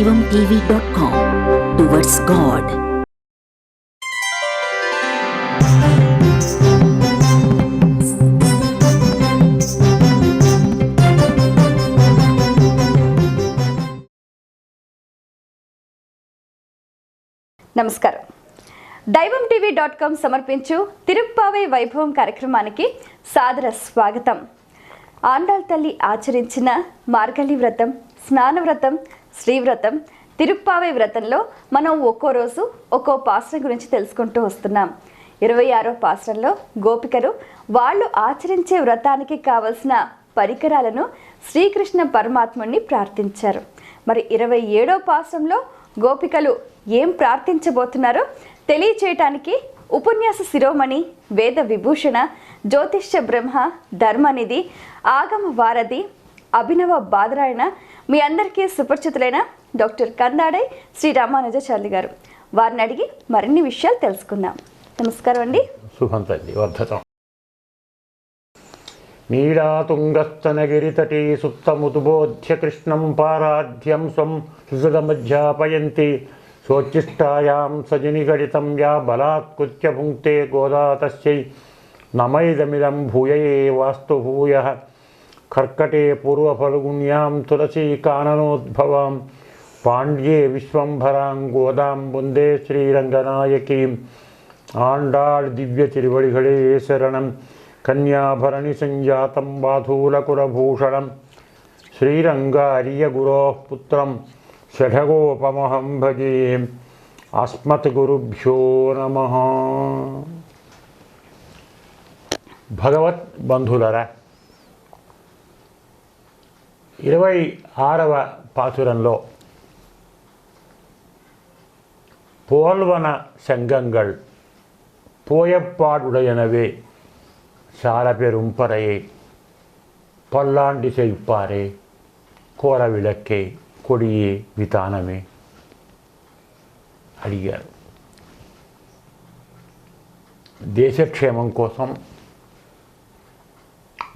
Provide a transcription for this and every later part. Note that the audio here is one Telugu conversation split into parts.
daivamtv.com towards God. నమస్కారం. daivamtv.com సమర్పించు తిరుప్పావై వైభవం కార్యక్రమానికి సాదర స్వాగతం. ఆండాళ్ తల్లి ఆచరించిన మార్గళి వ్రతం, స్నాన వ్రతం, శ్రీవ్రతం, తిరుప్పావై వ్రతంలో మనం ఒక్కో రోజు ఒక్కో పాసన గురించి తెలుసుకుంటూ వస్తున్నాం. 26వ పాసనలో గోపికలు వాళ్ళు ఆచరించే వ్రతానికి కావలసిన పరికరాలను శ్రీకృష్ణ పరమాత్ముడిని ప్రార్థించారు. మరి 27వ పాసనలో గోపికలు ఏం ప్రార్థించబోతున్నారో తెలియచేయటానికి ఉపన్యాస శిరోమణి, వేద విభూషణ, జ్యోతిష్య బ్రహ్మ, ధర్మనిధి, ఆగమ వారధి, అభినవ బాదరాయణ, మీ అందరికీ సుపరిచితులైన డాక్టర్ కందాడై శ్రీ రామానుజాచార్యులు గారు. వారిని అడిగి మరిన్ని విషయాలు తెలుసుకుందాం. నమస్కారం అండి. శుభం తల్లి, వర్ధతం. నీడాతుంగస్తనగిరితటీ సుప్తముద్బోధ్య కృష్ణం పారాధ్యం స్వం సుజగమధ్యాపయంతి సోచ్చిష్టాయాం సజనిగడితం యా బలాత్కృత్య భుంక్తే గోదా తస్యై నమైదమిదం భూయయే వాస్తు భూయః కర్కటే పూర్వఫల్గుణ్యాం తులసీ కాననోద్భవాం పాండ్యే విశ్వంభరాం గోదాం వందే శ్రీరంగనాయకీం. ఆండాళ్ దివ్య తిరువడిகளே శరణం. కన్యాభరణి సంజాతం బాధూలకులభూషణం శ్రీరంగార్య గురోః పుత్రం షఠగోపమహం భజే. అస్మద్గురుభ్యో నమః. భగవత్ బంధులరా, 26వ పాసురంలో పోల్వన செங்கங்கள் போயப்பாடுடையனவே சால பெரும்பறையே பல்லாண்டி செய்ப்பாரே కోర విளக்கே కొడియే వితానమే అడిగారు. దేశక్షేమం కోసం,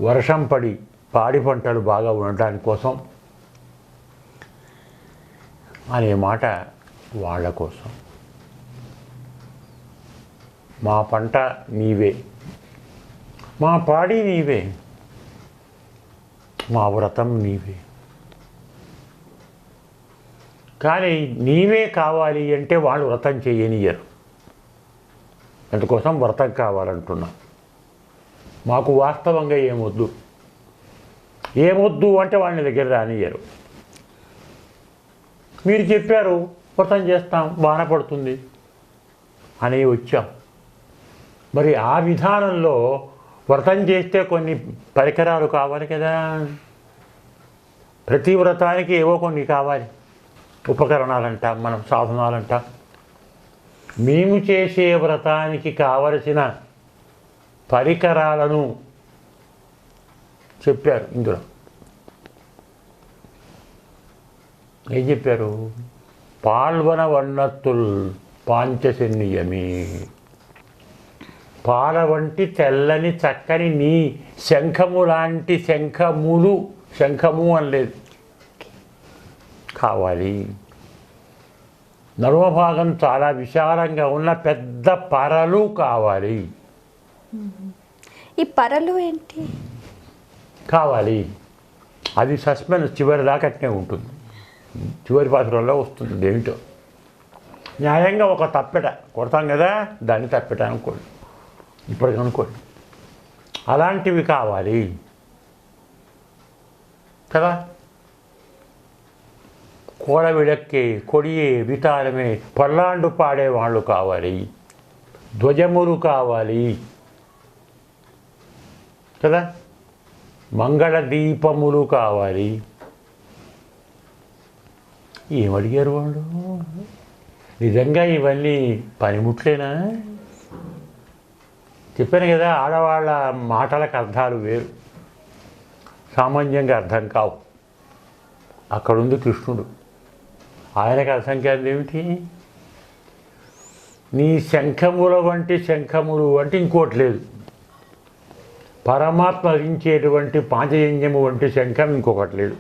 వర్షం పడి పాడి పంటలు బాగా ఉండటాని కోసం అనే మాట వాళ్ళ కోసం. మా పంట నీవే, మా పాడి నీవే, మా వ్రతం నీవే. కానీ నీవే కావాలి అంటే వాళ్ళు వ్రతం చేయనియరు. అందుకోసం వ్రతం కావాలంటున్నా. మాకు వాస్తవంగా ఏమొద్దు అంటే వాళ్ళని దగ్గర రానియరు. మీరు చెప్పారు వ్రతం చేస్తాం, వాన పడుతుంది అని వచ్చాం. మరి ఆ విధానంలో వ్రతం చేస్తే కొన్ని పరికరాలు కావాలి కదా. ప్రతి వ్రతానికి ఏవో కొన్ని కావాలి. ఉపకరణాలంటాం, మనం సాధనాలంటాం. మేము చేసే వ్రతానికి కావలసిన పరికరాలను చెప్పారు. ఇందులో ఏం చెప్పారు? పాల్వన వన్నత్తుల్ పాంచశన్యమే. పాల వంటి తెల్లని చక్కని నీ శంఖము లాంటి శంఖము అనలేదు, కావాలి. నడుమ భాగం చాలా విశాలంగా ఉన్న పెద్ద పరలు కావాలి. ఈ పరలు ఏంటి? కావాలి. అది సస్పెన్స్ చివరి దాకా అట్నే ఉంటుంది. చివరి పాత్రలో వస్తుంది. ఏమిటో న్యాయంగా ఒక తప్పెట కొడతాం కదా, దాన్ని తప్పెట అనుకోండి, ఇప్పటికి అనుకోండి. అలాంటివి కావాలి కదా. కోడ విడక్కే కొడియే వితారమే పల్లాండు పాడేవాళ్ళు కావాలి. ధ్వజములు కావాలి కదా. మంగళ దీపములు కావాలి. ఏమడిగారు వాళ్ళు? నిజంగా ఇవన్నీ పనిముట్లేనా? చెప్పాను కదా, ఆడవాళ్ళ మాటలకు అర్థాలు వేరు, సామాన్యంగా అర్థం కావు. అక్కడుంది కృష్ణుడు, ఆయనకు అర్థం కాదు ఏమిటి? నీ శంఖముల వంటి శంఖములు అంటే ఇంకోటి లేదు. పరమాత్మ ధరించేటువంటి పాంచజన్యము వంటి శంఖం ఇంకొకటి లేదు.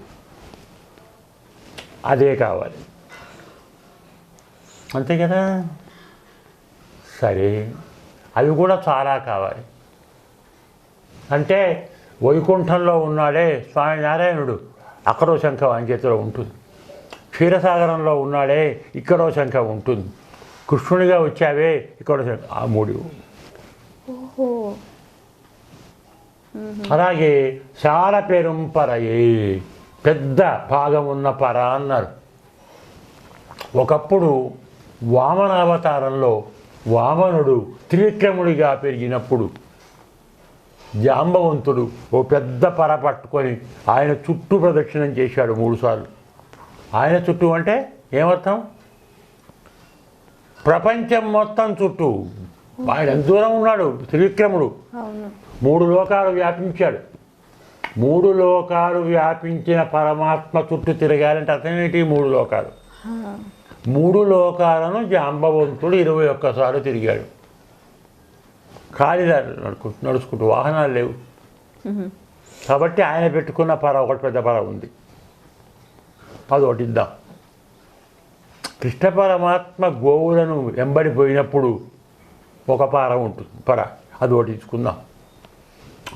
అదే కావాలి. అంతే కదా. సరే, అవి కూడా చాలా కావాలి. అంటే వైకుంఠంలో ఉన్నాడే స్వామి నారాయణుడు, అక్కడో శంఖ ఆయన చేతిలో ఉంటుంది. క్షీరసాగరంలో ఉన్నాడే, ఇక్కడో శంఖ ఉంటుంది. కృష్ణుడిగా వచ్చావే, ఇక్కడో శంఖ. ఆ మూడు. ఓహో. అలాగే చాలా పెరుంపరయే, పెద్ద భాగం ఉన్న పర అన్నారు. ఒకప్పుడు వామనావతారంలో వామనుడు త్రివిక్రముడిగా పెరిగినప్పుడు జాంబవంతుడు ఓ పెద్ద పర పట్టుకొని ఆయన చుట్టూ ప్రదక్షిణం చేశాడు 3 సార్లు. ఆయన చుట్టూ అంటే ఏమర్థం? ప్రపంచం మొత్తం చుట్టూ. ఆయన ఎంత దూరం ఉన్నాడు త్రివిక్రముడు? 3 లోకాలు వ్యాపించాడు. 3 లోకాలు వ్యాపించిన పరమాత్మ చుట్టూ తిరగాలంటే అర్థం ఏంటి? 3 లోకాలు. 3 లోకాలను జాంబవంతుడు 21 సార్లు తిరిగాడు. కాలిదారు నడుచుకుంటూ, వాహనాలు లేవు కాబట్టి ఆయన పెట్టుకున్న పర ఒకటి పెద్ద పర ఉంది. అదొకటి ఇద్దాం. కృష్ణ పరమాత్మ గోవులను వెంబడిపోయినప్పుడు ఒక పార ఉంటుంది, పర, అది ఒకటి ఇచ్చుకుందాం.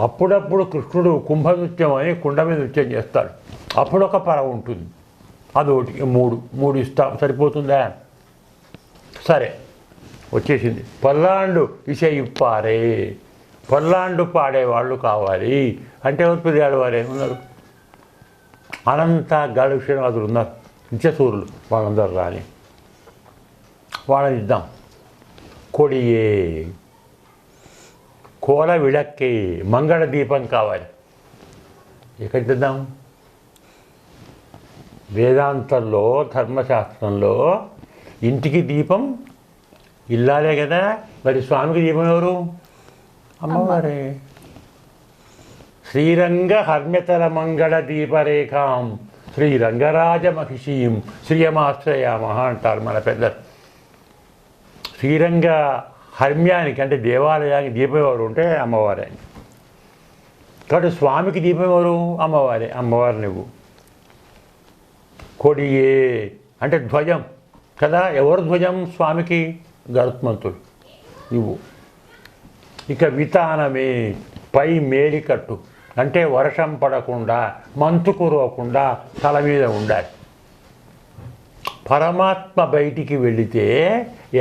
అప్పుడప్పుడు కృష్ణుడు కుంభనృత్యం అని కుండ మీద నృత్యం చేస్తాడు, అప్పుడు ఒక పర ఉంటుంది, అదొకటి. 3 ఇస్తాం. సరిపోతుందా? సరే, వచ్చేసింది. పల్లాండు ఇసయిప్పారే, పల్లాండు పాడేవాళ్ళు కావాలి అంటే ఎవరు? పెరిగాడు వారే ఉన్నారు. అనంత గాడు శ్రీనివాసులు ఉన్నారు, నిత్యసూరులు, వాళ్ళందరూ రాని వాళ్ళని ఇద్దాం. కొడియే, కోల విడక్కి, మంగళ దీపం కావాలి. ఎక్కడికి తెద్దాం? వేదాంతంలో, ధర్మశాస్త్రంలో ఇంటికి దీపం ఇల్లాలే కదా. మరి స్వామికి దీపం ఎవరు? అమ్మవారే. శ్రీరంగ హర్మ్యతల మంగళ దీపరేఖాం శ్రీరంగరాజ మహిషీం శ్రియమాశ్రయామ అంటారు మన పెద్దలు. శ్రీరంగ హర్మ్యానికి అంటే దేవాలయానికి దీపం ఎవరు ఉంటే అమ్మవారే. కాబట్టి స్వామికి దీపం ఎవరు? అమ్మవారే. అమ్మవారు నువ్వు. కొడియే అంటే ధ్వజం కదా. ఎవరు ధ్వజం స్వామికి? గరుత్మంతుడు, నువ్వు. ఇక వితానమే, పై మేలికట్టు అంటే వర్షం పడకుండా, మంచు కురవకుండా తల మీద ఉండాలి. పరమాత్మ బయటికి వెళితే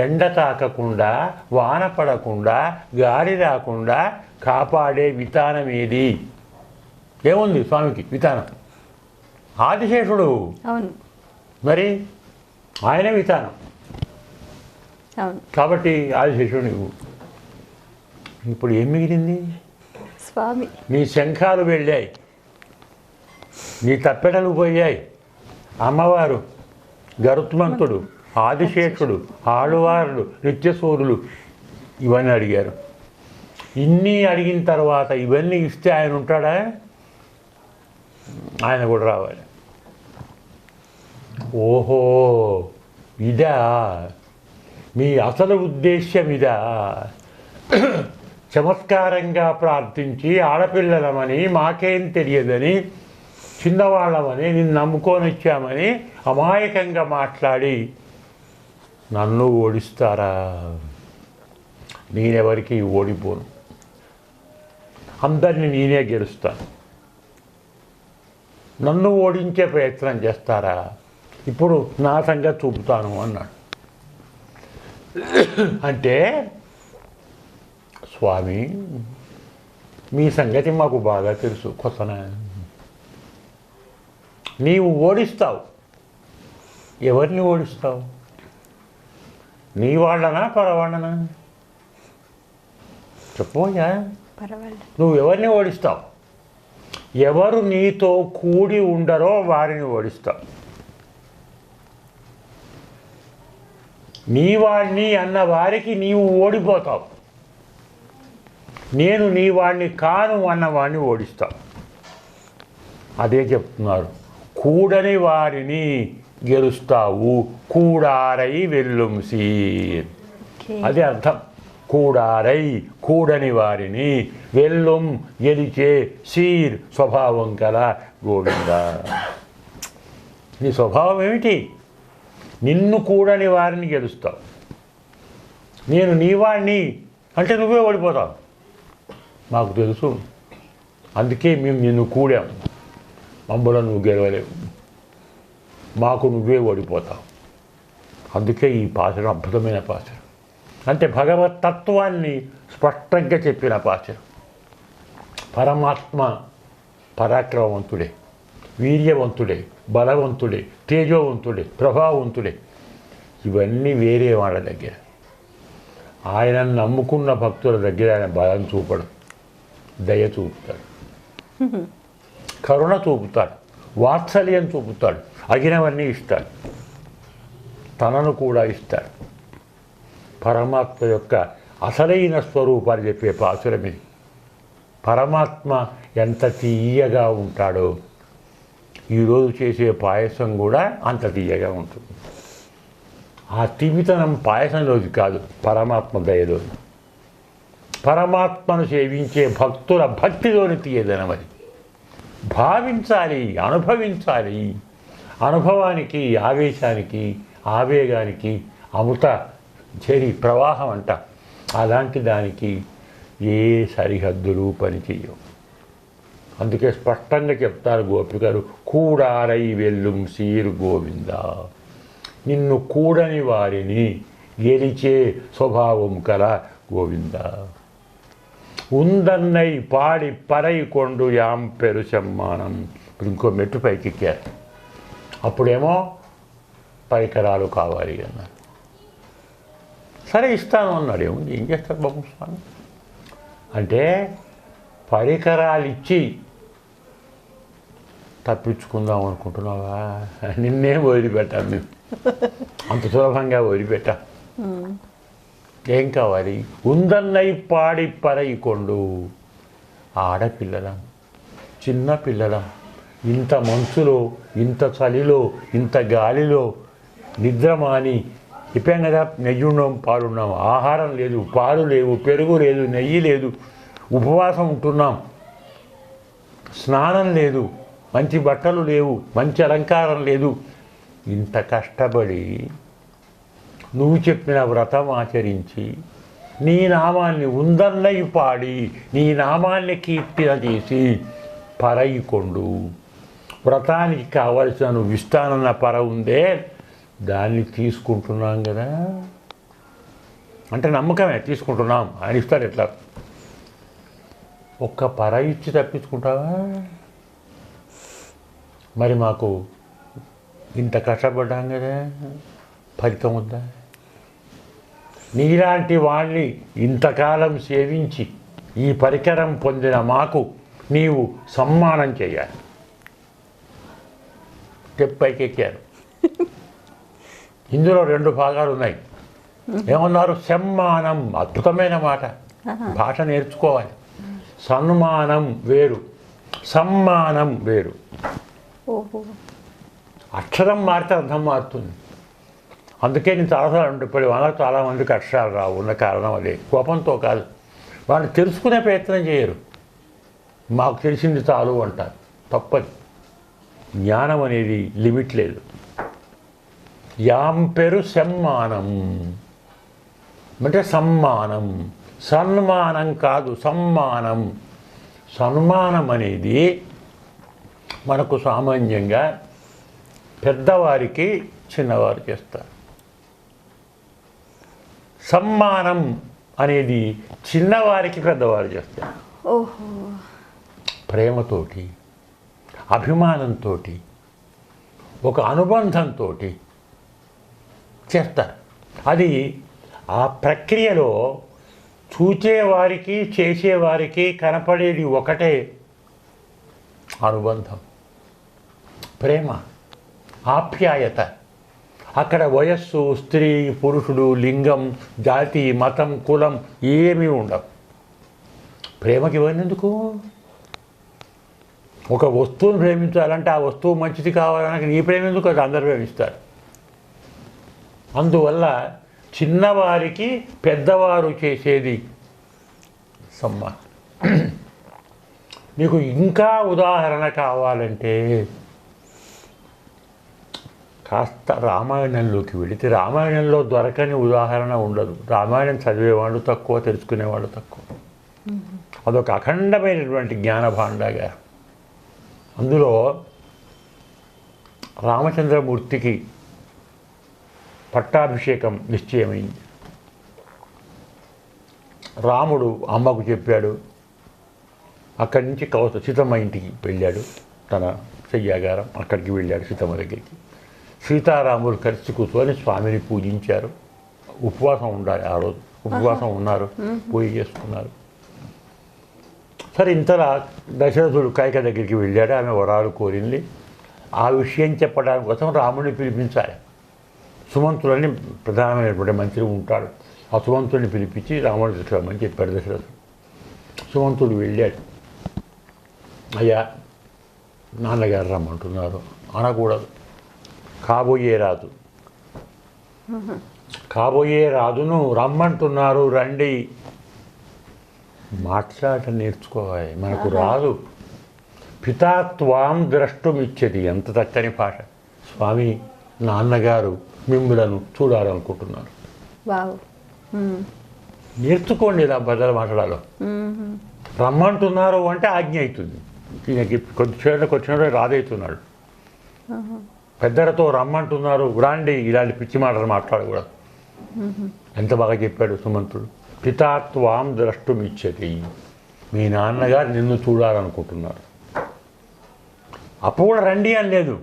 ఎండ తాకకుండా, వాన పడకుండా, గాలి రాకుండా కాపాడే వితానం ఏది? ఏముంది స్వామికి వితానం? ఆదిశేషుడు. అవును. మరి ఆయనే వితానం. అవును. కాబట్టి ఆదిశేషుడు నువ్వు. ఇప్పుడు ఏం మిగిలింది? స్వామి. నీ శంఖాలు వెళ్ళాయి, నీ తప్పెటలు పోయాయి. అమ్మవారు, గరుత్మంతుడు, ఆదిశేషుడు, ఆళ్వారుడు, నిత్యసూరులు ఇవన్నీ అడిగారు. ఇన్ని అడిగిన తర్వాత ఇవన్నీ ఇస్తే ఆయన ఉంటాడా? ఆయన కూడా రావాలి. ఓహో, ఇదా మీ అసలు ఉద్దేశ్యం? ఇదా? చమత్కారంగా ప్రార్థించి ఆడపిల్లలమని, మాకేం తెలియదని, చిన్నవాళ్ళమని, నిన్ను నమ్ముకొని వచ్చామని అమాయకంగా మాట్లాడి నన్ను ఓడిస్తారా? నేనెవరికి ఓడిపోను, అందరినీ నేనే గెలుస్తాను. నన్ను ఓడించే ప్రయత్నం చేస్తారా? ఇప్పుడు నా సంగతి చూపుతాను అన్నాడు. అంటే స్వామి, మీ సంగతి మాకు బాగా తెలుసు, కొత్తన నీవు ఓడిస్తావు. ఎవరిని ఓడిస్తావు? నీ వాళ్ళనా పరవాళ్ళనా? చెప్పోయా. నువ్వు ఎవరిని ఓడిస్తావు? ఎవరు నీతో కూడి ఉండరో వారిని ఓడిస్తావు. నీ వాడిని అన్న వారికి నీవు ఓడిపోతావు. నేను నీ వాడిని కాను అన్నవాడిని ఓడిస్తావు. అదే చెప్తున్నారు, కూడని వారిని గెలుస్తావు, కూడారై వెల్లుం సీర్. అదే అర్థం. కూడారై, కూడని వారిని, వెల్లుం గెలిచే, సీర్ స్వభావం కల గోవింద. నీ స్వభావం ఏమిటి? నిన్ను కూడని వారిని గెలుస్తావు. నేను నీ వాడిని అంటే నువ్వే ఓడిపోతావు. మాకు తెలుసు, అందుకే మేము నిన్ను కూడాం. మమ్మల్ని నువ్వు గెలవలేవు, మాకు నువ్వే ఓడిపోతావు. అందుకే ఈ పాశరం అద్భుతమైన పాశరం. అంటే భగవత్ తత్వాన్ని స్పష్టంగా చెప్పిన పాశరం. పరమాత్మ పరాక్రమవంతుడే, వీర్యవంతుడే, బలవంతుడే, తేజోవంతుడే, ప్రభావవంతుడే. ఇవన్నీ వేరే వాళ్ళ దగ్గర. ఆయనను నమ్ముకున్న భక్తుల దగ్గర ఆయన బలం చూపడు, దయ చూపుతాడు, కరుణ చూపుతాడు, వాత్సల్యం చూపుతాడు, అగినవన్నీ ఇస్తాడు, తనను కూడా ఇస్తాడు. పరమాత్మ యొక్క అసలైన స్వరూపాన్ని చెప్పే పాసురం ఇది. పరమాత్మ ఎంత తీయగా ఉంటాడో ఈరోజు చేసే పాయసం కూడా అంత తీయగా ఉంటుంది. ఆ తీపితనం పాయసంలోది కాదు, పరమాత్మ దయలోది. పరమాత్మను సేవించే భక్తుల భక్తిలోని తీయదనం అది. భావించాలి, అనుభవించాలి. అనుభవానికి, ఆవేశానికి, ఆవేగానికి అమృత చెరి ప్రవాహం అంట. అలాంటి దానికి ఏ సరిహద్దులు పనిచేయవు. అందుకే స్పష్టంగా చెప్తారు గోపికలు, కూడారై వెల్లుం సీరు గోవింద. నిన్ను కూడని వారిని గెలిచే స్వభావం కల గోవింద. ఉందన్నై పాడి పరై కొండు యాం పెరు సమ్మానం. ఇప్పుడు ఇంకో మెట్టు పైకెక్కారు. అప్పుడేమో పరికరాలు కావాలి అన్నారు. సరే ఇస్తాను అన్నాడు. ఏముంది, ఏం చేస్తారు బాబు స్వామి అంటే పరికరాలు ఇచ్చి తప్పించుకుందాం అనుకుంటున్నావా? నిన్నే వదిలిపెట్టాను మేము, అంత సులభంగా వదిలిపెట్టా. ఏం కావాలి? ఉందన్నై పాడి పరై కొండు. ఆడపిల్లలం, చిన్న పిల్లలం, ఇంత మంచులో, ఇంత చలిలో, ఇంత గాలిలో నిద్రమాని చెప్పాం కదా. నెయ్యి ఉన్నాం, పాలున్నాం, ఆహారం లేదు, పాలు లేవు, పెరుగు లేదు, నెయ్యి లేదు, ఉపవాసం ఉంటున్నాం, స్నానం లేదు, మంచి బట్టలు లేవు, మంచి అలంకారం లేదు. ఇంత కష్టపడి నువ్వు చెప్పిన వ్రతం ఆచరించి నీ నామాన్ని ఉందన్నై పాడి నీ నామాన్ని కీర్తన చేసి పరయికొండు. వ్రతానికి కావలసిన నువ్వు ఇస్తానన్న పర ఉందే, దాన్ని తీసుకుంటున్నాం కదా. అంటే నమ్మకమే, తీసుకుంటున్నాం. ఆయన ఇస్తాడు. ఎట్లా ఒక్క పర ఇచ్చి తప్పించుకుంటావా? మరి మాకు ఇంత కష్టపడ్డాం కదా, ఫలితం వద్దా? నీలాంటి వాళ్ళని ఇంతకాలం సేవించి ఈ పరికరం పొందిన మాకు నీవు సమ్మానం చేయాలి. స్టెప్ పైకి ఎక్కారు. ఇందులో 2 భాగాలు ఉన్నాయి. ఏమన్నారు? సమ్మానం, అద్భుతమైన మాట, భాష నేర్చుకోవాలి. సన్మానం వేరు, సమ్మానం వేరు. అక్షరం మారితే అర్థం మారుతుంది. అందుకే నేను చాలాసార్లు అంటే ఇప్పుడు వాళ్ళకి చాలామందికి అక్షరాలు రావు. ఉన్న కారణం అదే, కోపంతో కాదు. వాళ్ళు తెలుసుకునే ప్రయత్నం చేయరు. మాకు తెలిసింది చాలు అంటారు. తప్పది. జ్ఞానం అనేది లిమిట్ లేదు. యాం పెరు సమ్మానం అంటే సమ్మానం, సన్మానం కాదు, సమ్మానం. సన్మానం అనేది మనకు సామాన్యంగా పెద్దవారికి చిన్నవారు చేస్తారు. సమ్మానం అనేది చిన్నవారికి పెద్దవారు చేస్తారు. ఓహో. ప్రేమతోటి, అభిమానంతో, ఒక అనుబంధంతో చేస్తారు. అది ఆ ప్రక్రియలో చూచేవారికి చేసేవారికి కనపడేది ఒకటే, అనుబంధం, ప్రేమ, ఆప్యాయత. అక్కడ వయస్సు, స్త్రీ, పురుషుడు, లింగం, జాతి, మతం, కులం ఏమీ ఉండవు. ప్రేమకి ఇవ్వనందుకు ఒక వస్తువును ప్రేమించాలంటే ఆ వస్తువు మంచిది కావాలనక నీ ప్రేమ ఎందుకు? అది అందరు ప్రేమిస్తారు. అందువల్ల చిన్నవారికి పెద్దవారు చేసేది సమ్మానం. మీకు ఇంకా ఉదాహరణ కావాలంటే కాస్త రామాయణంలోకి వెళితే రామాయణంలో దొరకని ఉదాహరణ ఉండదు. రామాయణం చదివేవాళ్ళు తక్కువ, తెలుసుకునేవాళ్ళు తక్కువ. అదొక అఖండమైనటువంటి జ్ఞాన భాండాగారం. అందులో రామచంద్రమూర్తికి పట్టాభిషేకం నిశ్చయమైంది. రాముడు అమ్మకు చెప్పాడు. అక్కడి నుంచి సీతమ్మ ఇంటికి వెళ్ళాడు. తన శయ్యాగారం అక్కడికి వెళ్ళాడు సీతమ్మ దగ్గరికి. సీతారాములు కలిసి కూర్చొని స్వామిని పూజించారు. ఉపవాసం ఉండాలి ఆ రోజు. ఉపవాసం ఉన్నారు, పూజ చేసుకున్నారు. సరే, ఇంతలా దశరథుడు కైక దగ్గరికి వెళ్ళాడు. ఆమె వరాలు కోరింది. ఆ విషయం చెప్పడానికి కోసం రాముడిని పిలిపించాలి. సుమంతులని ప్రధానమైనటువంటి మంత్రి ఉంటాడు. ఆ సుమంతుడిని పిలిపించి రాముడిని తీసుకురమ్మని చెప్పాడు దశరథుడు. సుమంతుడు వెళ్ళాడు. అయ్యా, నాన్నగారు రమ్మంటున్నారు అనకూడదు. కాబోయే రాజును రమ్మంటున్నారు, రండి. మాట్లాడటం నేర్చుకోవాలి. మనకు రాదు. పితాత్వాం ద్రష్టుమిచ్చది. ఎంత చక్కని భాష. స్వామి, నాన్నగారు మిమ్మలను చూడాలనుకుంటున్నారు. నేర్చుకోండి ఇలా బదులు మాట్లాడాలో. రమ్మంటున్నారు అంటే ఆజ్ఞ అవుతుంది. ఈయనకి కొద్దిసేపటికి వచ్చినప్పుడు రాదవుతున్నాడు. పెద్దలతో రమ్మంటున్నారు, రాండి. ఇలాంటి పిచ్చి మాటలు మాట్లాడకూడదు. ఎంత బాగా చెప్పాడు సుమంతుడు. పితాత్వాం ద్రష్టుమిచ్చతి. మీ నాన్నగారు నిన్ను చూడాలనుకుంటున్నారు. అప్పుడు కూడా రండి అని లేదు.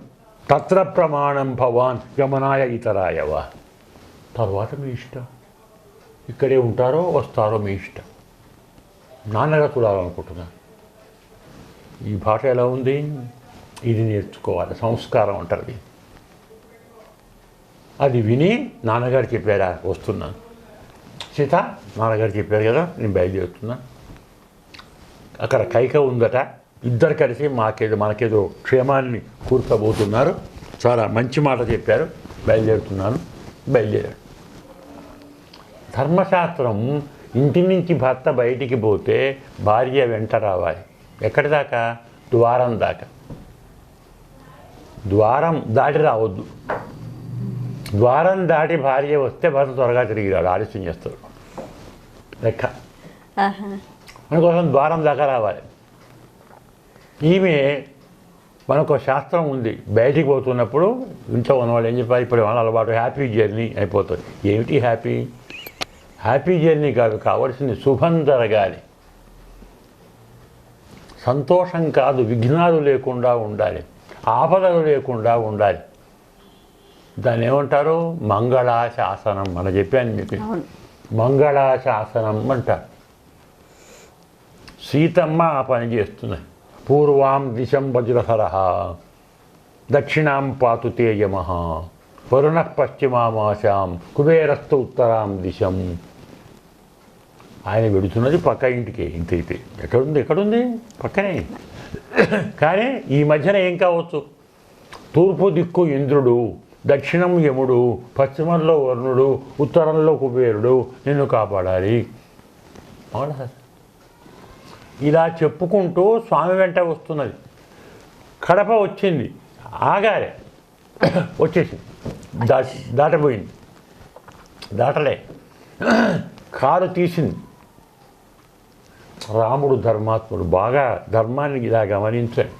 తత్ర ప్రమాణం భవాన్ గమనాయ ఇతరాయవా. తర్వాత మీ ఇష్టం. ఇక్కడే ఉంటారో వస్తారో మీ ఇష్టం. నాన్నగారు చూడాలనుకుంటున్నారు. ఈ భాష ఎలా ఉంది? ఇది నేర్చుకోవాలి. సంస్కారం అంటారు. అది విని నాన్నగారు చెప్పారా, వస్తున్నాను. సీత, నాన్నగారు చెప్పారు కదా, నేను బయలుదేరుతున్నా. అక్కడ కైక ఉందట. ఇద్దరు కలిసి మనకేదో క్షేమాన్ని కూర్చోబోతున్నారు. చాలా మంచి మాట చెప్పారు. బయలుదేరుతున్నాను. బయలుదేరాడు. ధర్మశాస్త్రం ఇంటి నుంచి భర్త బయటికి పోతే భార్య వెంట రావాలి. ఎక్కడి దాకా? ద్వారం దాకా. ద్వారం దాటి రావద్దు. ద్వారం దాటి భార్య వస్తే భర్త త్వరగా తిరిగి రాడు, ఆలస్యం చేస్తాడు. లెక్క. మనకోసం ద్వారం దాకా రావాలి. ఈమె మనకు శాస్త్రం ఉంది. బయటికి పోతున్నప్పుడు ఇంట్లో ఉన్నవాళ్ళు ఏం చెప్పాలి? ఇప్పుడు మన అలవాటు హ్యాపీ జర్నీ అయిపోతుంది. ఏమిటి హ్యాపీ? హ్యాపీ జర్నీ కాదు, కావాల్సింది శుభం జరగాలి. సంతోషం కాదు, విఘ్నాలు లేకుండా ఉండాలి, ఆపదలు లేకుండా ఉండాలి. దాన్ని ఏమంటారు? మంగళాశాసనం. మనం చెప్పాను మీకు, మంగళాశాసనం అంటారు. సీతమ్మ ఆ పని చేస్తున్నది. పూర్వాం దిశం వజ్రహరః, దక్షిణాం పాతు తేజమః, వరుణ పశ్చిమామాశాం, కుబేరస్థ ఉత్తరాం దిశం. ఆయన వెడుతున్నది పక్క ఇంటికి. ఇంత ఎక్కడుంది? పక్కనే. కానీ ఈ మధ్యన ఏం కావచ్చు? తూర్పు దిక్కు ఇంద్రుడు, దక్షిణం యముడు, పశ్చిమంలో వరుణుడు, ఉత్తరంలో కుబేరుడు నిన్ను కాపాడాలి. అవునా సార్? ఇలా చెప్పుకుంటూ స్వామి వెంట వస్తున్నది. కడప వచ్చింది, ఆగారే, వచ్చేసింది, దాటపోయింది. దాటలే, కారు తీసింది. రాముడు ధర్మాత్ముడు, బాగా ధర్మాన్ని ఇలా గమనించాడు.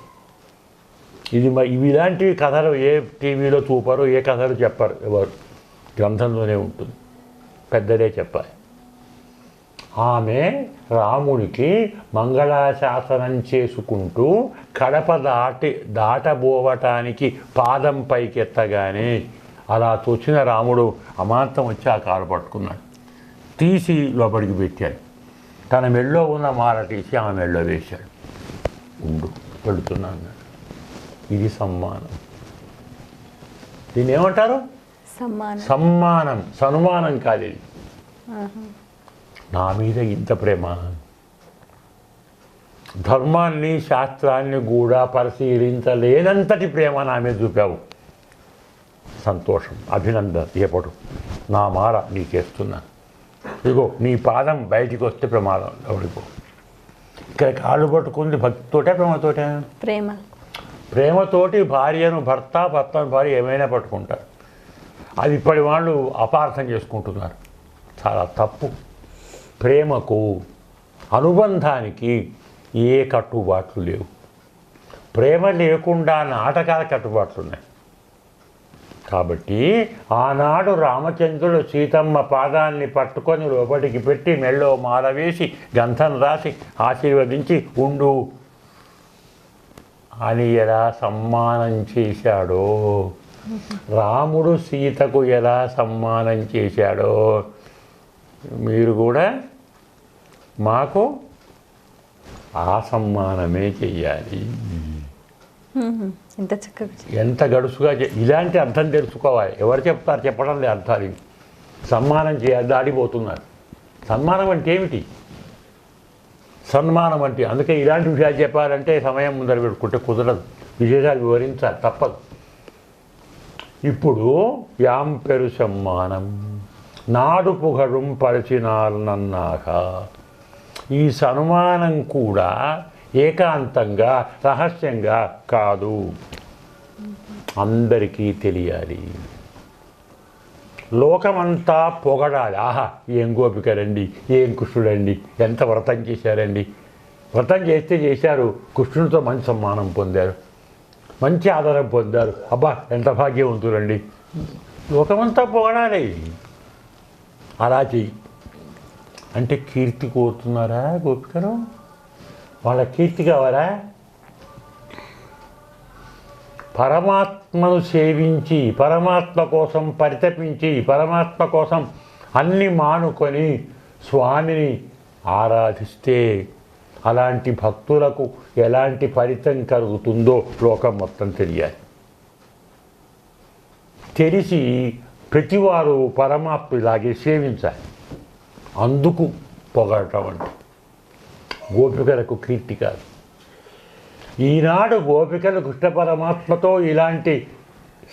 ఇవి ఇలాంటివి కథలు ఏ టీవీలో చూపరు, ఏ కథలు చెప్పరు ఎవరు. గ్రంథంలోనే ఉంటుంది, పెద్దలే చెప్పాలి. ఆమె రాముడికి మంగళాశాసనం చేసుకుంటూ కడప దాటబోవటానికి పాదం పైకెత్తగానే అలా తోచిన రాముడు అమాంతం వచ్చి ఆ కారు పట్టుకున్నాడు. తీసి లోపలికి పెట్టాడు. తన మెళ్ళో ఉన్న మాల తీసి ఆమె మెళ్ళో వేశాడు. ఉండు, పెడుతున్నాను. ఇది సమ్మానం. దీన్ని ఏమంటారు? సమ్మానం. సన్మానం కాదు ఇది. నా మీద ఇంత ప్రేమ. ధర్మాన్ని శాస్త్రాన్ని కూడా పరిశీలించలేనంతటి ప్రేమ నా మీద చూపావు. సంతోషం, అభినందన. ఏపడు నా మాల నీకేస్తున్నా. ఇదిగో నీ పాదం బయటికి వస్తే ప్రమాదం. ఎవరికో ఇక్కడ కాళ్ళు పట్టుకుంది భక్తితోటే ప్రేమతోటే? ప్రేమతోటి భార్యను భర్తను భార్య ఏమైనా పట్టుకుంటారు. అది ఇప్పటి వాళ్ళు అపార్థం చేసుకుంటున్నారు. చాలా తప్పు. ప్రేమకు అనుబంధానికి ఏ కట్టుబాట్లు లేవు. ప్రేమ లేకుండా నాటకాల కట్టుబాట్లు ఉన్నాయి. కాబట్టి ఆనాడు రామచంద్రుడు సీతమ్మ పాదాన్ని పట్టుకొని లోపలికి పెట్టి మెళ్ళో మాల వేసి గంధం రాసి ఆశీర్వదించి ఉండు అని ఎలా సమ్మానం చేశాడో, రాముడు సీతకు ఎలా సమ్మానం చేశాడో మీరు కూడా మాకు ఆ సమ్మానమే చెయ్యాలి. ఎంత చక్కగా ఎంత గడుసుగా ఇలాంటి అర్థం తెలుసుకోవాలి. ఎవరు చెప్తారు? చెప్పడం లేదు అర్థాలు. సమ్మానం దాడిపోతున్నారు. సన్మానం అంటే ఏమిటి? సన్మానం అంటే అందుకే ఇలాంటి విషయాలు చెప్పాలంటే సమయం ముందర పెట్టుకుంటే కుదరదు. విశేషాలు వివరించాలి, తప్పదు. ఇప్పుడు యాం పెరు సమ్మానం నాడు పుగడుం పరిచినారనన్నాక ఈ సన్మానం కూడా ఏకాంతంగా రహస్యంగా కాదు, అందరికీ తెలియాలి. లోకమంతా పొగడాలి. ఆహా, ఏం గోపికరండి, ఏం కృష్ణుడండి, ఎంత వ్రతం చేశారండి. వ్రతం చేశారు, కృష్ణుడితో మంచి సమ్మానం పొందారు, మంచి ఆదరణ పొందారు. అబ్బా, ఎంత భాగ్యవంతులండి. లోకమంతా పొగడాలి. అలా చెయ్యి అంటే కీర్తి కోరుతున్నారా గోపికలు? వాళ్ళ కీర్తి కావాలా? పరమాత్మను సేవించి, పరమాత్మ కోసం పరితపించి, పరమాత్మ కోసం అన్ని మానుకొని స్వామిని ఆరాధిస్తే అలాంటి భక్తులకు ఎలాంటి ఫలితం కలుగుతుందో లోకం మొత్తం తెలియాలి. తెలిసి ప్రతివారు పరమాత్మలాగే సేవించాలి. అందుకు పొగడటం అంటే గోపికలకు కీర్తి కాదు. ఈనాడు గోపికలు కృష్ణ పరమాత్మతో ఇలాంటి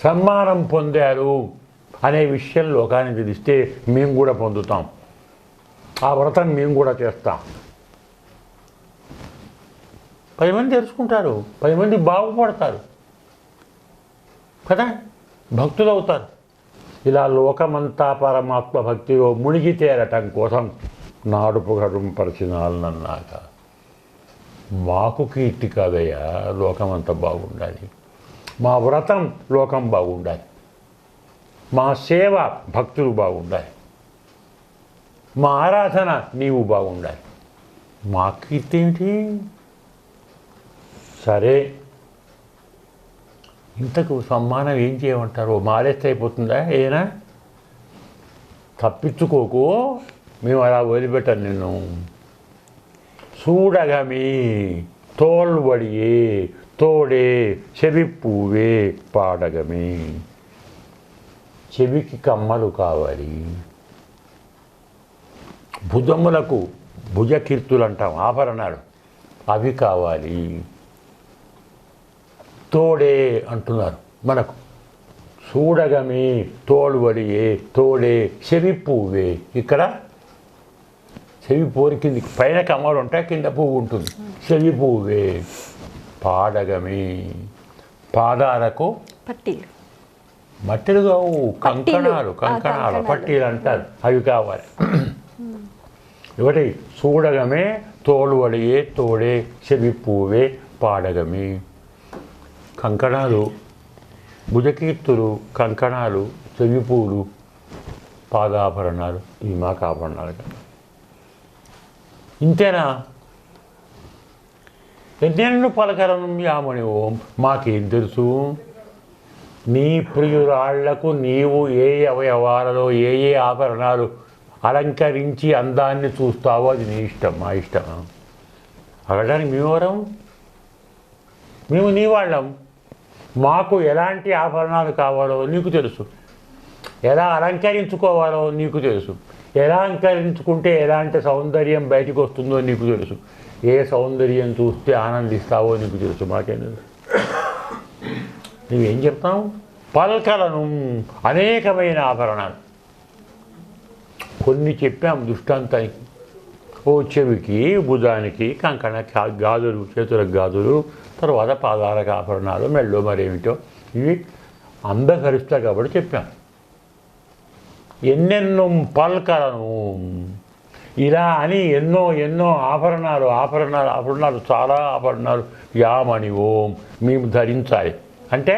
సన్మానం పొందారు అనే విషయం లోకానికి తెలిస్తే మేము కూడా పొందుతాం. ఆ వ్రతం మేము కూడా చేస్తాం. 10 మంది తెలుసుకుంటారు, 10 మంది బాగుపడతారు కదా, భక్తులు అవుతారు. ఇలా లోకమంతా పరమాత్మ భక్తిలో మునిగి తేరటం కోసం నాడు పొగడం పరిచినాలన్నాక మాకు కీర్తి కాదయ్యా, లోకమంతా బాగుండాలి. మా వ్రతం లోకం బాగుండాలి, మా సేవ భక్తులు బాగుండాలి, మా ఆరాధన నీవు బాగుండాలి. మా కీర్తి ఏమిటి? సరే, ఇంతకు సమ్మానం ఏం చేయమంటారు? మాలేస్తే అయిపోతుందా? ఏనా తప్పించుకోకు, మేము అలా వదిలిపెట్టాను నిన్ను. సూడగమి తోల్వడియే తోడే చెవిపూవే పాడగమి. చెవికి కమ్మలు కావాలి, భుజములకు భుజకీర్తులు అంటాం, ఆభరణాలు అవి కావాలి. తోడే అంటున్నారు మనకు. చూడగమి తోలువడియే తోడే చెవి పువ్వే. ఇక్కడ చెవి పూరి కింది పైన కమ్మలు ఉంటాయి, కింద పువ్వు ఉంటుంది. చెవి పువ్వే పాడగమి. పాదాలకు పట్టీలు, మట్టిలు కావు, కంకణాలు. పట్టీలు అంటారు, అవి కావాలి. ఒకటి చూడగమే తోలువడియే తోడే చెవి పువ్వే పాడగమి. కంకణాలు, భుజకీర్తులు, కంకణాలు, చెవిపూలు, పాదాభరణాలు, ఇవి మాకు ఆభరణాలు కదా. ఇంతేనా? ఎన్నెన్ను పలకరం యామని ఓం. మాకేం తెలుసు? నీ ప్రియురాళ్లకు నీవు ఏ అవయవాలలో ఏ ఆభరణాలు అలంకరించి అందాన్ని చూస్తావో అది నీ ఇష్టం, మా ఇష్టం. అడగడానికి మేమెవరం? మేము నీ వాళ్ళం. మాకు ఎలాంటి ఆభరణాలు కావాలో నీకు తెలుసు, ఎలా అలంకరించుకోవాలో నీకు తెలుసు, ఎలా అలంకరించుకుంటే ఎలాంటి సౌందర్యం బయటకు వస్తుందో నీకు తెలుసు, ఏ సౌందర్యం చూస్తే ఆనందిస్తావో నీకు తెలుసు. మాకేం తెలుసు? నువ్వేం చెప్తావు? పల్కలను, అనేకమైన ఆభరణాలు కొన్ని చెప్పాం దృష్టాంతానికి. ఓ చెవికి భుజానికి కంకణ గాజులు, చేతులకు గాజులు, తర్వాత పాదాలకు ఆభరణాలు, మెళ్ళో మరేమిటో ఇవి అందకరిస్తాయి కాబట్టి చెప్పాను. ఎన్నెన్నో పల్కలను ఇలా అని ఎన్నో ఎన్నో ఆభరణాలు ఆభరణాలు ఆభరణాలు చాలా ఆభరణాలు యామని ఓం మేము ధరించాలి అంటే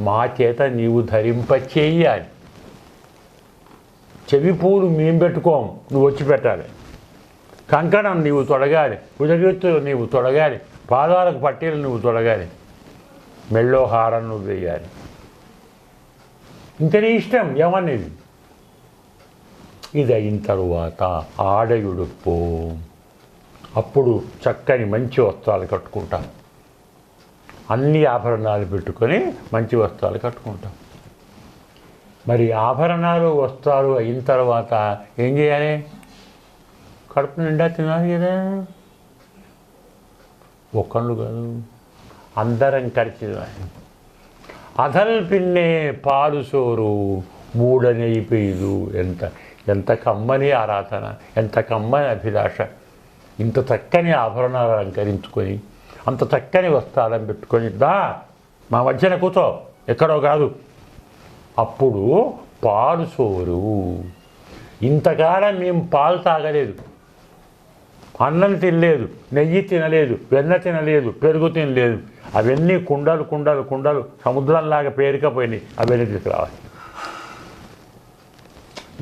మా చేత నీవు ధరింప చెయ్యాలి. చెవి పూలు మేము పెట్టుకోం, నువ్వు వచ్చి పెట్టాలి. కంకణం నీవు తొడగాలి, భుజగెత్తులు నీవు తొడగాలి, పాదాలకు పట్టీలు నువ్వు తొడగాలి, మెళ్ళో హారం నువ్వు వేయాలి. ఇంత నీ ఇష్టం ఏమనేది. ఇది అయిన తరువాత ఆడయుడుపో, అప్పుడు చక్కని మంచి వస్త్రాలు కట్టుకుంటాం. అన్ని ఆభరణాలు పెట్టుకొని మంచి వస్త్రాలు కట్టుకుంటాం. మరి ఆభరణాలు వస్త్రాలు అయిన తర్వాత ఏం చేయాలి? కడుపు నిండా తినాలి కదా. ఒక్కళ్ళు కాదు, అందరం కలిసి తినాలి. అదల్ పిన్నే పాలు సోరు మూడనైపోయిదు. ఎంత ఎంత కమ్మని ఆరాధన, ఎంత కమ్మని అభిలాష. ఇంత చక్కని ఆభరణాలు అలంకరించుకొని, అంత చక్కని వస్త్రాలను పెట్టుకొని దా మా మధ్యన కూర్చో, ఎక్కడో కాదు. అప్పుడు పాలు సోరు. ఇంతకాలం మేము పాలు తాగలేదు, అన్నం తినలేదు, నెయ్యి తినలేదు, వెన్న తినలేదు, పెరుగు తినలేదు. అవన్నీ కుండలు కుండలు కుండలు సముద్రంలాగా పేరుకపోయినాయి. అవన్నీ తీసుకురావాలి.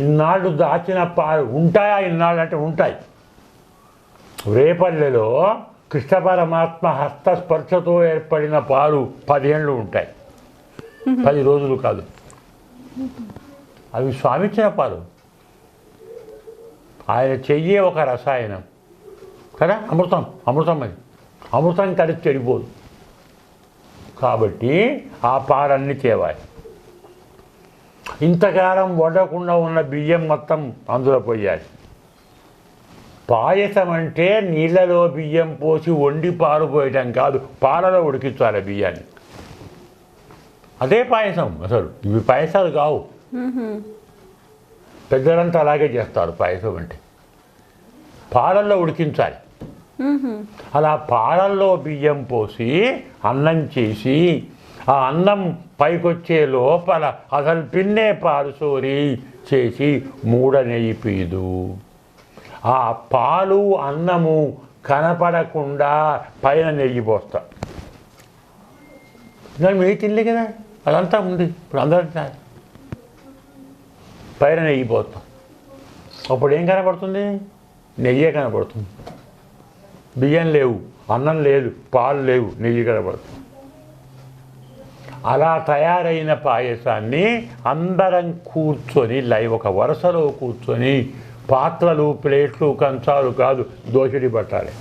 ఇన్నాళ్ళు దాచిన పాలు ఉంటాయా? ఇన్నాళ్ళు అంటే ఉంటాయి. రేపల్లెలో కృష్ణ పరమాత్మ హస్తస్పర్శతో ఏర్పడిన పాలు 10 ఏళ్ళు ఉంటాయి, 10 రోజులు కాదు. అవి స్వామిచ్చిన పాలు. ఆయన చెయ్యే ఒక రసాయనం కదా, అమృతం. అమృతం అది, అమృతం కలిసి చెడిపోదు. కాబట్టి ఆ పాలన్నీ తేవాలి. ఇంతకాలం వండకుండా ఉన్న బియ్యం మొత్తం అందులో పోయాలి. పాయసం అంటే నీళ్ళలో బియ్యం పోసి వండి పాలు పోయటం కాదు, పాలలో ఉడికించాలి బియ్యాన్ని. అదే పాయసం. అసలు ఇవి పాయసాలు కావు. పెద్దలంతా అలాగే చేస్తారు. పాయసం అంటే పాలల్లో ఉడికించాలి. అలా పాలల్లో బియ్యం పోసి అన్నం చేసి, ఆ అన్నం పైకొచ్చే లోపల అసలు పిన్నే పాలు సోరి చేసి మూడనైపోయిదు. ఆ పాలు అన్నము కనపడకుండా పైన నెయ్యి పోస్తా. దాన్ని మీరు తినలే కదా, అదంతా ఉంది. ఇప్పుడు అందరూ పైన నెయ్యి పోస్తాం. అప్పుడు ఏం కనపడుతుంది? నెయ్యే కనపడుతుంది. బియ్యం లేవు, అన్నం లేదు, పాలు లేవు, నెయ్యి కనపడుతుంది. అలా తయారైన పాయసాన్ని అందరం కూర్చొని ఒక వరుసలో కూర్చొని, పాత్రలు, ప్లేట్లు, కంచాలు కాదు, దోషిడి పట్టాలి.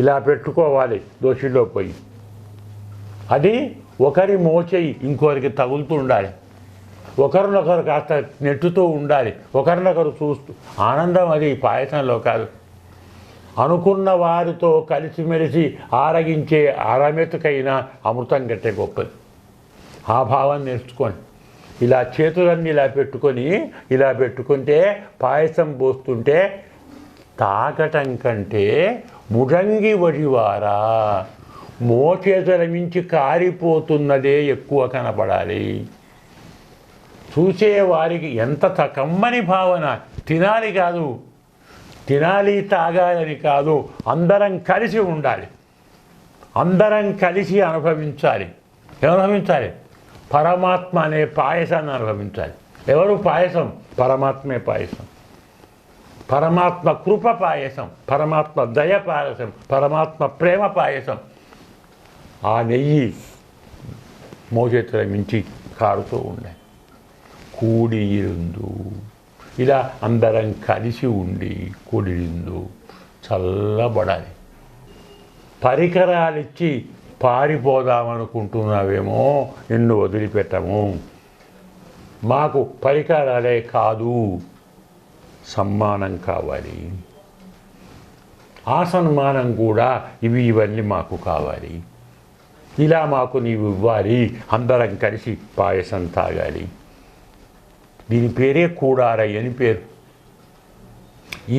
ఇలా పెట్టుకోవాలి దోషిలో పోయి. అది ఒకరి మోచేయి ఇంకొకరికి తగులుతూ ఉండాలి. ఒకరినొకరు కాస్త నెట్టుతూ ఉండాలి, ఒకరినొకరు చూస్తూ. ఆనందం అది పాయసంలో కాదు. అనుకున్న వారితో కలిసిమెలిసి ఆరగించే అరమెతుకైనా అమృతం గట్టే గొప్పది. ఆ భావం నేర్చుకోండి. ఇలా చేతులన్నీ ఇలా పెట్టుకుంటే పాయసం పోస్తుంటే తాగటం కంటే ముడంగి వడివారా మోచేతుల మించి కారిపోతున్నదే ఎక్కువ కనపడాలి. చూసేవారికి ఎంత కమ్మని భావన. తినాలి కాదు, తినాలి తాగాలని కాదు, అందరం కలిసి ఉండాలి, అందరం కలిసి అనుభవించాలి. ఏమనుభవించాలి? పరమాత్మ అనే పాయసాన్ని అనుభవించాలి. ఎవరు పాయసం? పరమాత్మే పాయసం. పరమాత్మ కృప పాయసం, పరమాత్మ దయ పాయసం, పరమాత్మ ప్రేమ పాయసం. ఆ నెయ్యి మోచేతుల మించి కారుతూ ఉండాలి. కూడి ఇరుందు, ఇలా అందరం కలిసి ఉండి కూడిరిందు చల్లబడాలి. పరికరాలిచ్చి పారిపోదామనుకుంటున్నావేమో, నిన్ను వదిలిపెట్టము. మాకు పరికరాలే కాదు, సమ్మానం కావాలి. ఆ సన్మానం కూడా ఇవన్నీ మాకు కావాలి. ఇలా మాకు నీవు ఇవ్వాలి. అందరం కలిసి పాయసం తాగాలి. దీని పేరే కూడారై అని పేరు.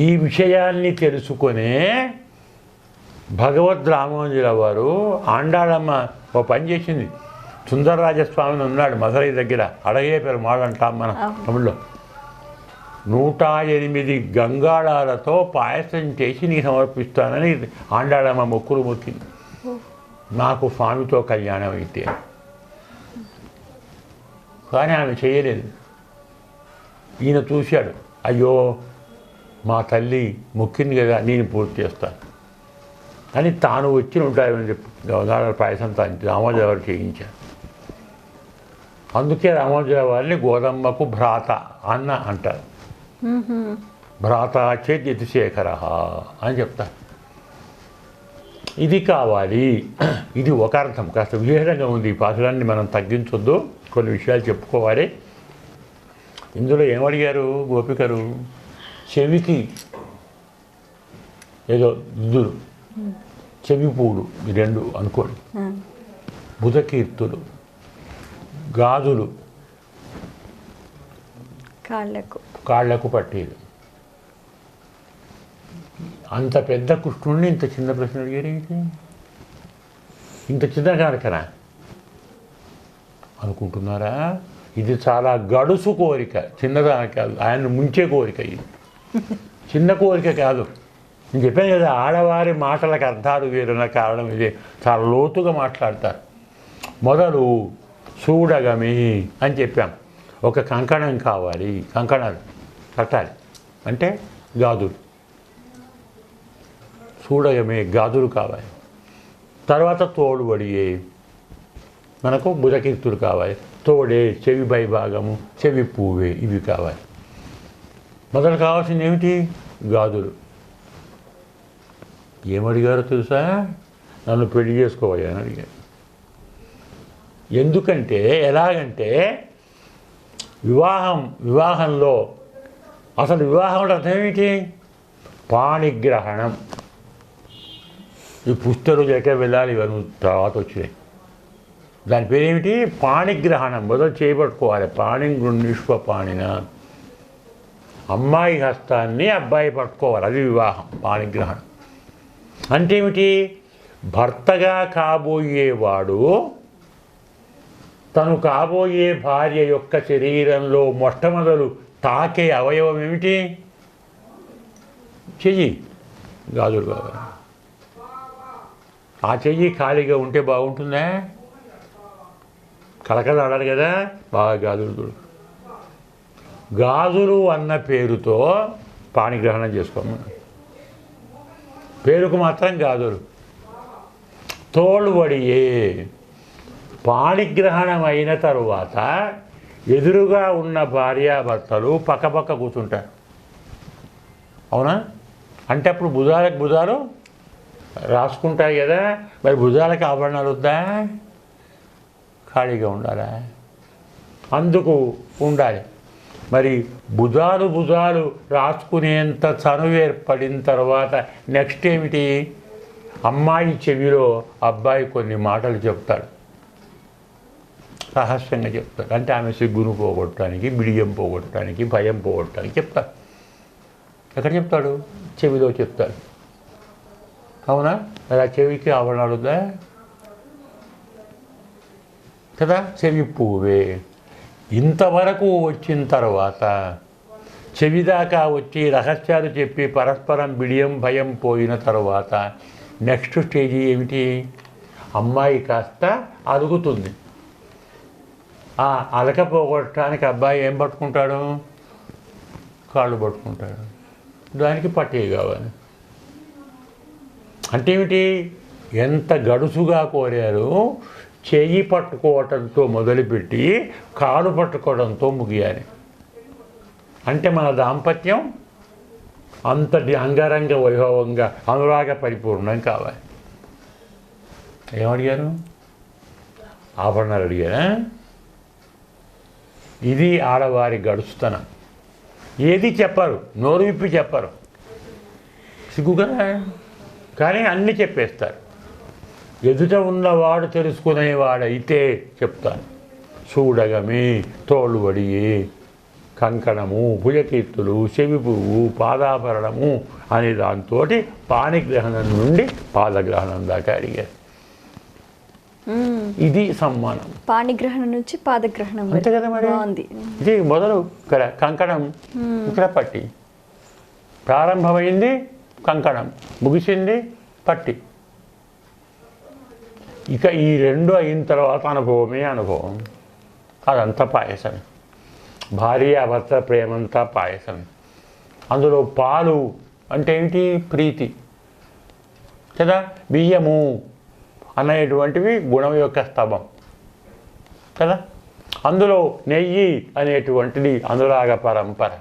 ఈ విషయాన్ని తెలుసుకునే భగవద్ రామానుజుల వారు ఆండాళమ్మ ఓ పని చేసింది. సుందరరాజస్వామిని ఉన్నాడు మధురై దగ్గర, అడగే పెరుమాళ్ అంటాం మన తమిళ్లో. 108 గంగాళాలతో పాయసం చేసి నీకు సమర్పిస్తానని ఆండాళమ్మ మొక్కులు మొక్కింది, నాకు స్వామితో కళ్యాణం అయితే. కానీ ఆమె చేయలేదు. ఈయన చూశాడు, అయ్యో మా తల్లి మొక్కింది కదా, నేను పూర్తి చేస్తాను అని తాను వచ్చి 150 గంగాళాల పాయసం రామానుజుల వారు చేయించారు. అందుకే రామానుజుల వారిని గోదమ్మకు భ్రాత అన్న అంటారు. భ్రాత చేత్ యతిశేఖర అని చెప్తారు. ఇది కావాలి, ఇది ఒక అర్థం. కాస్త విశేషంగా ఉంది. ఈ పాత్రలన్నీ మనం తగ్గించొద్దు, కొన్ని విషయాలు చెప్పుకోవాలి. ఇందులో ఏమడిగారు గోపికరు? చెవికి ఏదో దుద్దులు, చెవి పూలు, ఈ 2 అనుకోండి, బుధకీర్తులు, గాజులు, కాళ్ళకు పట్టీలు. అంత పెద్ద కృష్ణుడిని ఇంత చిన్న ప్రశ్న అడిగారు. ఇంత చిన్న కనుకనా అనుకుంటున్నారా? ఇది చాలా గడుసు కోరిక, చిన్నదాని కాదు. ఆయన ముంచే కోరిక, ఇది చిన్న కోరిక కాదు. నేను చెప్పాను కదా, ఆడవారి మాటలకు అర్థాలు వేరున్న కారణం ఇదే. చాలా లోతుగా మాట్లాడతారు. మొదలు చూడగమి అని చెప్పాం. ఒక కంకణం కావాలి, కంకణాలు కట్టాలి అంటే గాజులు. చూడగమే గాజులు కావాలి. తర్వాత తోడుబడియే, మనకు బుధకీర్తులు కావాలి. తోడే, చెవి పై భాగము, చెవి పువ్వే, ఇవి కావాలి. మొదలు కావాల్సింది ఏమిటి? గాజులు. ఏమడిగారో తెలుసా? నన్ను పెళ్లి చేసుకోవాలి అని అడిగారు. ఎందుకంటే ఎలాగంటే వివాహంలో అసలు వివాహంలో అర్థం ఏమిటి? పాణిగ్రహణం. ఈ పుస్తరు ఎక్కడ వెళ్ళాలి, ఇవన్నీ తర్వాత వచ్చినాయి. దాని పేరేమిటి? పాణిగ్రహణం. మొదలు చేపట్టుకోవాలి. పాణిగృహ్ణీష్వ పాణిన, అమ్మాయి హస్తాన్ని అబ్బాయి పట్టుకోవాలి. అది వివాహం, పాణిగ్రహణం. అంటే ఏమిటి? భర్తగా కాబోయేవాడు తను కాబోయే భార్య యొక్క శరీరంలో మొట్టమొదలు తాకే అవయవం ఏమిటి? చెయ్యి. గాజులు కావాలి. ఆ చెయ్యి ఖాళీగా ఉంటే బాగుంటుందా? కలకల ఆడాలి కదా, బాగా గాజులు చూడు. గాజులు అన్న పేరుతో పాణిగ్రహణం చేసుకోము. పేరుకు మాత్రం గాజులు. తోలుబడియే. పాణిగ్రహణం అయిన తరువాత ఎదురుగా ఉన్న భార్యాభర్తలు పక్కపక్క కూర్చుంటారు. అవునా? అంటే అప్పుడు భుజాలు రాసుకుంటాయి కదా. మరి భుజాలకి ఆభరణాలు వద్దా? ఖాళీగా ఉండాలా? అందుకు ఉండాలి. మరి భుజాలు రాసుకునేంత చనువు ఏర్పడిన తర్వాత నెక్స్ట్ ఏమిటి? అమ్మాయి చెవిలో అబ్బాయి కొన్ని మాటలు చెప్తాడు, రహస్యంగా చెప్తాడు. అంటే ఆమె సిగ్గును పోగొట్టడానికి, బిడియం పోగొట్టడానికి, భయం పోగొట్టడానికి చెప్తాడు. ఎక్కడ చెప్తాడు? చెవిలో చెప్తాడు. అవునా? మరి ఆ చెవికి ఆభరణాలు వద్దా కదా? చెవి పువ్వే. ఇంతవరకు వచ్చిన తర్వాత చెవి దాకా వచ్చి రహస్యాలు చెప్పి పరస్పరం బిడియం భయం పోయిన తర్వాత నెక్స్ట్ స్టేజ్ ఏమిటి? అమ్మాయి కాస్త అలుగుతుంది. ఆ అలక పోగొట్టడానికి అబ్బాయి ఏం పట్టుకుంటాడు? కాళ్ళు పట్టుకుంటాడు. దానికి పట్టీ కావాలి. అంటే ఏమిటి? ఎంత గడుసుగా కోరారు. చెయ్యి పట్టుకోవటంతో మొదలుపెట్టి కాలు పట్టుకోవడంతో ముగియాలి. అంటే మన దాంపత్యం అంతటి అంగరంగ వైభవంగా అనురాగ పరిపూర్ణం కావాలి. ఏమడిగారు? ఆభరణాలు అడిగారా? ఇది ఆడవారి గడుస్తుతనం. ఏది చెప్పరు, నోరు విప్పి చెప్పరు, సిగ్గు కదా. కానీ అన్నీ చెప్పేస్తారు. ఎదుట ఉన్నవాడు తెలుసుకునేవాడైతే చెప్తాను. చూడగమే తోలుబడి కంకణము, భుజకీర్తులు, చెవి పువ్వు, పాదాభరణము అనే దాంతో పాణిగ్రహణం నుండి పాదగ్రహణం దాకా అడిగారు. ఇది సమ్మానం. పాణిగ్రహణం నుంచి పాదగ్రహణం అంతే కదా మరి. బాగుంది. ఇది మొదలు ఇక్కడ కంకణం, ఇక్కడ పట్టి. ప్రారంభమైంది కంకణం, ముగిసింది పట్టి. ఇక ఈ రెండు అయిన తర్వాత అనుభవమే అనుభవం. అదంతా పాయసం. భార్యాభర్త ప్రేమంతా పాయసం. అందులో పాలు అంటే ఏమిటి? ప్రీతి కదా. బియ్యము అనేటువంటివి గుణం యొక్క స్తవం కదా. అందులో నెయ్యి అనేటువంటిది అనురాగ పరంపర.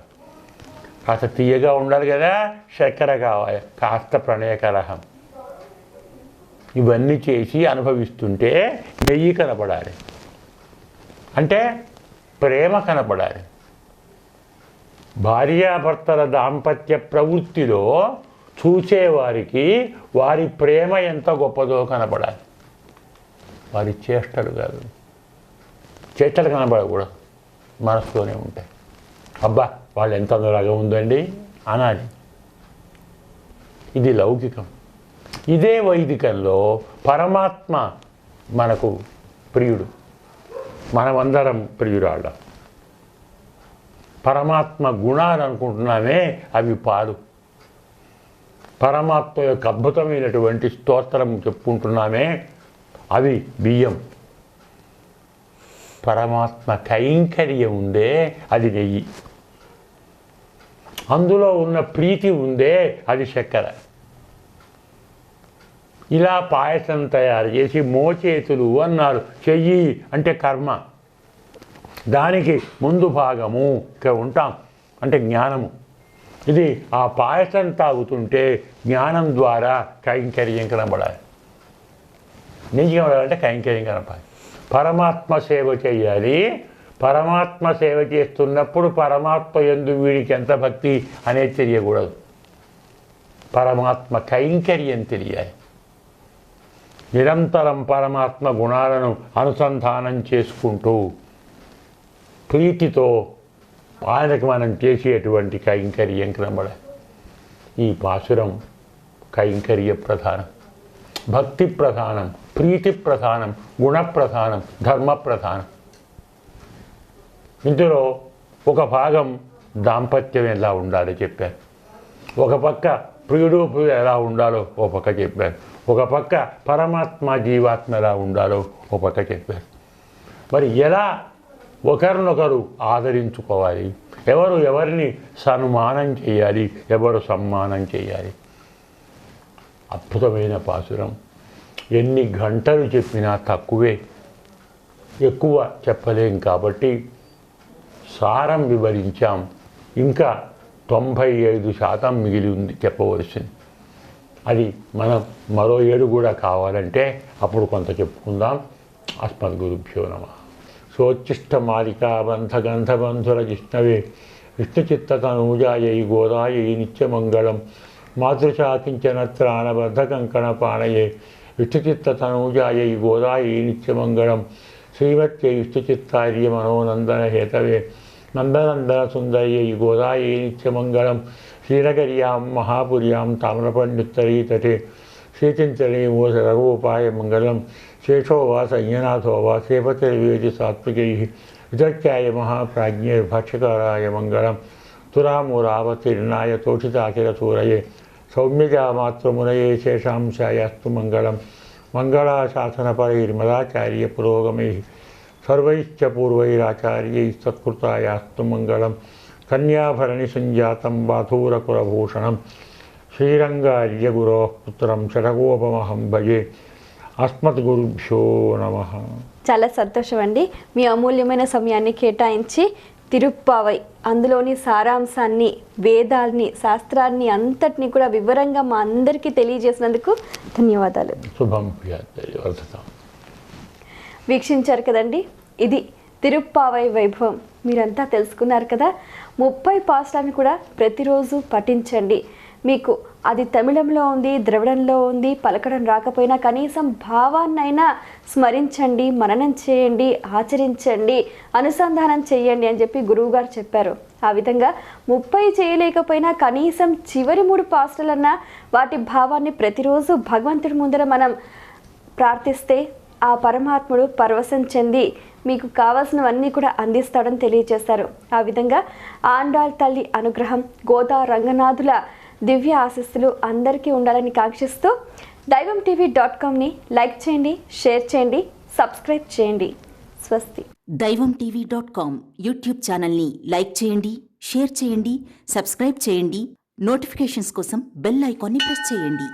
కాస్త తీయగా ఉండాలి కదా, చక్కెర కావాలి, కాస్త ప్రణయ కలహం. ఇవన్నీ చేసి అనుభవిస్తుంటే నెయ్యి కనపడాలి, అంటే ప్రేమ కనపడాలి. భార్యాభర్తల దాంపత్య ప్రవృత్తిలో చూసేవారికి వారి ప్రేమ ఎంత గొప్పదో కనపడాలి. వారి చేష్టలు కాదు, చేష్టలు కనపడకూడదు, మనసులోనే ఉంటాయి. అబ్బా వాళ్ళు ఎంత అనురాగం ఉందండి అనాలి. ఇది లౌకికం. ఇదే వైదికంలో పరమాత్మ మనకు ప్రియుడు, మనమందరం ప్రియురాళ్ళం. పరమాత్మ గుణాలు అనుకుంటున్నామే, అవి పాలు. పరమాత్మ యొక్క అద్భుతమైనటువంటి స్తోత్రం చెప్పుకుంటున్నామే, అవి బియ్యం. పరమాత్మ కైంకర్యం ఉందే, అది నెయ్యి. అందులో ఉన్న ప్రీతి ఉందే, అది చక్కెర. ఇలా పాయసం తయారు చేసి మోచేతులు అన్నారు. చెయ్యి అంటే కర్మ, దానికి ముందు భాగము ఇక్కడ ఉంటాం అంటే జ్ఞానము. ఇది ఆ పాయసం తాగుతుంటే జ్ఞానం ద్వారా కైంకర్యం కనబడాలి. నెయ్యి కనబడాలంటే కైంకర్యం కనపడాలి. పరమాత్మ సేవ చేయాలి. పరమాత్మ సేవ చేస్తున్నప్పుడు పరమాత్మ యందు వీడికి ఎంత భక్తి అనేది తెలియకూడదు. పరమాత్మ కైంకర్యం తెలియాలి. నిరంతరం పరమాత్మ గుణాలను అనుసంధానం చేసుకుంటూ ప్రీతితో ఆయనకు మనం చేసేటువంటి కైంకర్యం కనబడాలి. ఈ పాసురం కైంకర్య ప్రధానం, భక్తి ప్రధానం, ప్రీతి ప్రధానం, గుణ ప్రధానం, ధర్మ ప్రధానం. ఇందులో ఒక భాగం దాంపత్యం ఎలా ఉండాలో చెప్పారు. ఒక పక్క ప్రియుడు ప్రియుడు ఎలా ఉండాలో ఓ పక్క చెప్పారు. ఒక పక్క పరమాత్మ జీవాత్మ ఎలా ఉండాలో ఓ పక్క చెప్పారు. మరి ఎలా ఒకరినొకరు ఆదరించుకోవాలి, ఎవరు ఎవరిని సన్మానం చేయాలి, ఎవరు సన్మానం చేయాలి. అద్భుతమైన పాసురం. ఎన్ని గంటలు చెప్పినా తక్కువే, ఎక్కువ చెప్పలేం కాబట్టి సారం వివరించాం. ఇంకా 95% మిగిలి ఉంది చెప్పవలసింది. అది మనం మరో 7 కూడా కావాలంటే అప్పుడు కొంత చెప్పుకుందాం. అస్మద్గురుభ్యో నమః. సోచ్చిష్టమాలికాబంధగంధబంధుర జిష్ణవే విష్ణుచిత్తతనూజాయై గోదాయై నిత్యమంగళం మాతృచాకించనత్రాణబద్ధకంకణపాణయే విష్ణుచిత్తతనూజాయై గోదాయై నిత్యమంగళం శ్రీమత్యై విష్ణుచిత్తార్య మనోనందన హేతవే నందనందన సుందర్యై గోదాయై నిత్యమంగళం శ్రీనగర్యాం మహాపుర్యాం తామ్రపండిత్తరీతటే శ్రీచింతనీమో రఘుపాయ మంగళం శేషో వా సంయనాథో వా శ్రీపతిర్వేది సాత్వికైః విదర్క్యాయ మహాప్రాజ్ఞైర్భాష్యకారాయ మంగళం తురామురావతీర్ణాయ తోషితాఖిలసూరయే సౌమ్యజా మాతృమునయే శేషాంశాయాస్తు మంగళం మంగళాశాసనపరైర్మదాచార్య పురోగమైః సర్వైశ్చ పూర్వైరాచార్యైः సత్కృతాయాస్తు మంగళం కన్యాభరణి సంజాతం బాధూరకులభూషణం శ్రీరంగార్యగురోః పుత్రం షడగోపమహం భజే. అస్మద్గురుభ్యో నమః. చాలా సంతోషం అండి, మీ అమూల్యమైన సమయాన్ని కేటాయించి తిరుప్పావై అందులోని సారాంశాన్ని, వేదాల్ని, శాస్త్రాన్ని అంతటినీ కూడా వివరంగా మా అందరికీ తెలియజేసినందుకు ధన్యవాదాలు. శుభం. వీక్షించారు కదండి, ఇది తిరుప్పావై వైభవం. మీరంతా తెలుసుకున్నారు కదా. 30 పాసులను కూడా ప్రతిరోజు పఠించండి. మీకు అది తమిళంలో ఉంది, ద్రవిడంలో ఉంది, పలకడం రాకపోయినా కనీసం భావాన్నైనా స్మరించండి, మననం చేయండి, ఆచరించండి, అనుసంధానం చేయండి అని చెప్పి గురువుగారు చెప్పారు. ఆ విధంగా 30 చేయలేకపోయినా కనీసం చివరి 3 పాస్టర్లన్నా వాటి భావాన్ని ప్రతిరోజు భగవంతుడి ముందర మనం ప్రార్థిస్తే ఆ పరమాత్ముడు పరవశం చెంది మీకు కావాల్సినవన్నీ కూడా అందిస్తాడని తెలియజేశారు. ఆ విధంగా ఆండాళ్ తల్లి అనుగ్రహం, గోదా రంగనాథుల దివ్య ఆశీస్సులు అందరికీ ఉండాలని కాంక్షిస్తూ daivam.tv.comని లైక్ చేయండి, షేర్ చేయండి, సబ్స్క్రైబ్ చేయండి. స్వస్తి. daivam.tv.com యూట్యూబ్ ఛానల్ని లైక్ చేయండి, షేర్ చేయండి, సబ్స్క్రైబ్ చేయండి. నోటిఫికేషన్స్ కోసం బెల్ ఐకాన్ని ప్రెస్ చేయండి.